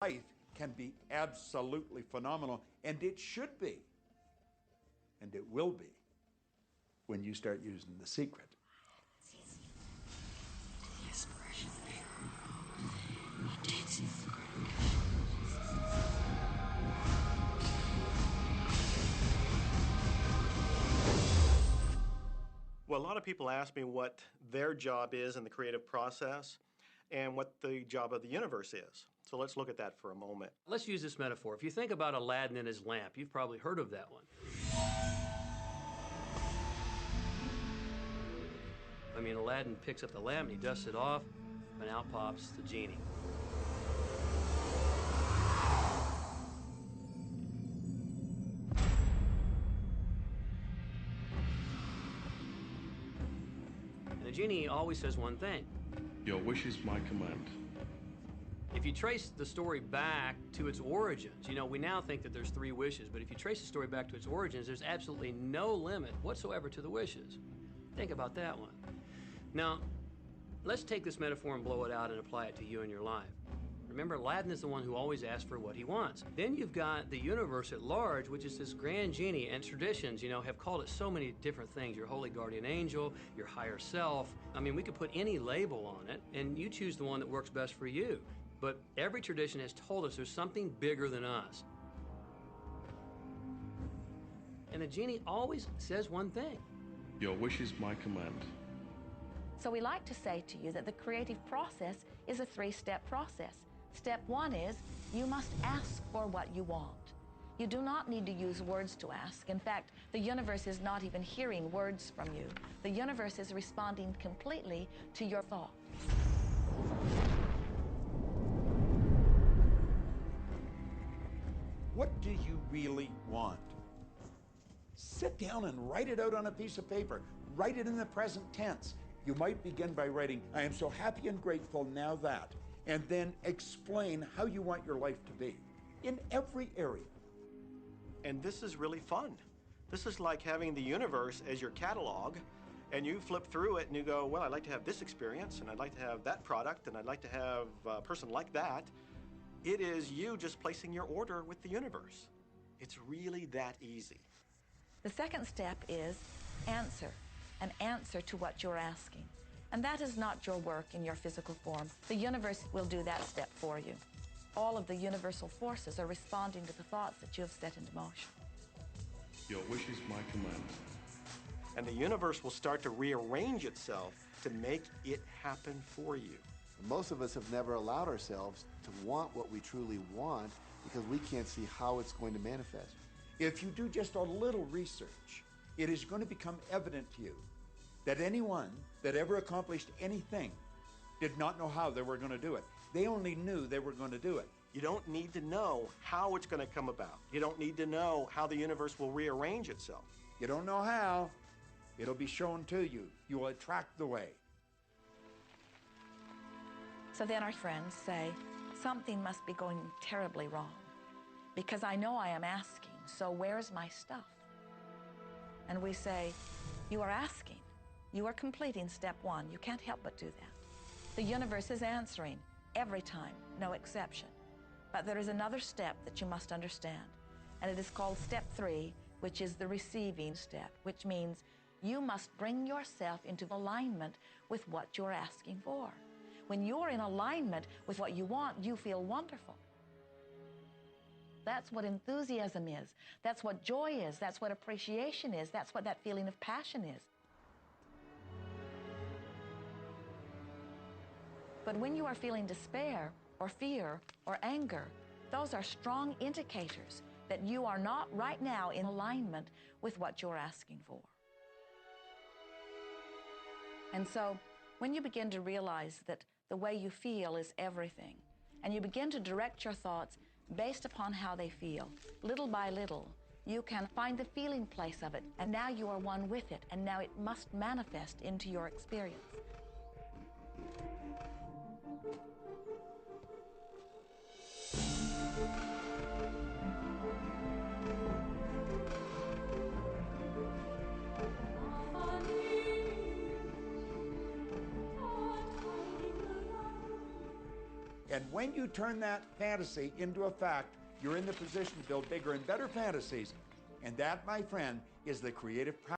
Life can be absolutely phenomenal, and it should be, and it will be, when you start using the secret. Well, a lot of people ask me what their job is in the creative process and what the job of the universe is. So let's look at that for a moment. Let's use this metaphor. If you think about Aladdin and his lamp, you've probably heard of that one. I mean, Aladdin picks up the lamp and he dusts it off, and out pops the genie. And the genie always says one thing. Your wish is my command. If you trace the story back to its origins, we now think that there's 3 wishes, but if you trace the story back to its origins, there's absolutely no limit whatsoever to the wishes. Think about that one. Now, let's take this metaphor and blow it out and apply it to you in your life. Remember, Aladdin is the one who always asks for what he wants. Then you've got the universe at large, which is this grand genie, and traditions, have called it so many different things. Your holy guardian angel, your higher self. I mean, we could put any label on it, and you choose the one that works best for you. But every tradition has told us there's something bigger than us. And the genie always says one thing. Your wish is my command. So we like to say to you that the creative process is a 3-step process. Step 1 is you must ask for what you want. You do not need to use words to ask. In fact, the universe is not even hearing words from you. The universe is responding completely to your thought. What do you really want? Sit down and write it out on a piece of paper. Write it in the present tense. You might begin by writing, I am so happy and grateful now that, and then explain how you want your life to be in every area. And this is really fun. This is like having the universe as your catalog, and you flip through it and you go, well, I'd like to have this experience, and I'd like to have that product, and I'd like to have a person like that. It is you just placing your order with the universe. It's really that easy. The second step is answer, an answer to what you're asking. And that is not your work in your physical form. The universe will do that step for you. All of the universal forces are responding to the thoughts that you have set into motion. Your wish is my command. And the universe will start to rearrange itself to make it happen for you. Most of us have never allowed ourselves to want what we truly want because we can't see how it's going to manifest. If you do just a little research, it is going to become evident to you that anyone that ever accomplished anything did not know how they were going to do it. They only knew they were going to do it. You don't need to know how it's going to come about. You don't need to know how the universe will rearrange itself. You don't know how. It'll be shown to you. You will attract the way. So then our friends say, something must be going terribly wrong because I know I am asking, so where's my stuff? And we say, you are asking. You are completing step 1. You can't help but do that. The universe is answering every time, no exception. But there is another step that you must understand, and it is called step 3, which is the receiving step, which means you must bring yourself into alignment with what you're asking for. When you're in alignment with what you want, you feel wonderful. That's what enthusiasm is. That's what joy is. That's what appreciation is. That's what that feeling of passion is. But when you are feeling despair or fear or anger, those are strong indicators that you are not right now in alignment with what you're asking for. And so when you begin to realize that the way you feel is everything, and you begin to direct your thoughts based upon how they feel, little by little, you can find the feeling place of it, and now you are one with it, and now it must manifest into your experience. And when you turn that fantasy into a fact, you're in the position to build bigger and better fantasies. And that, my friend, is the creative power.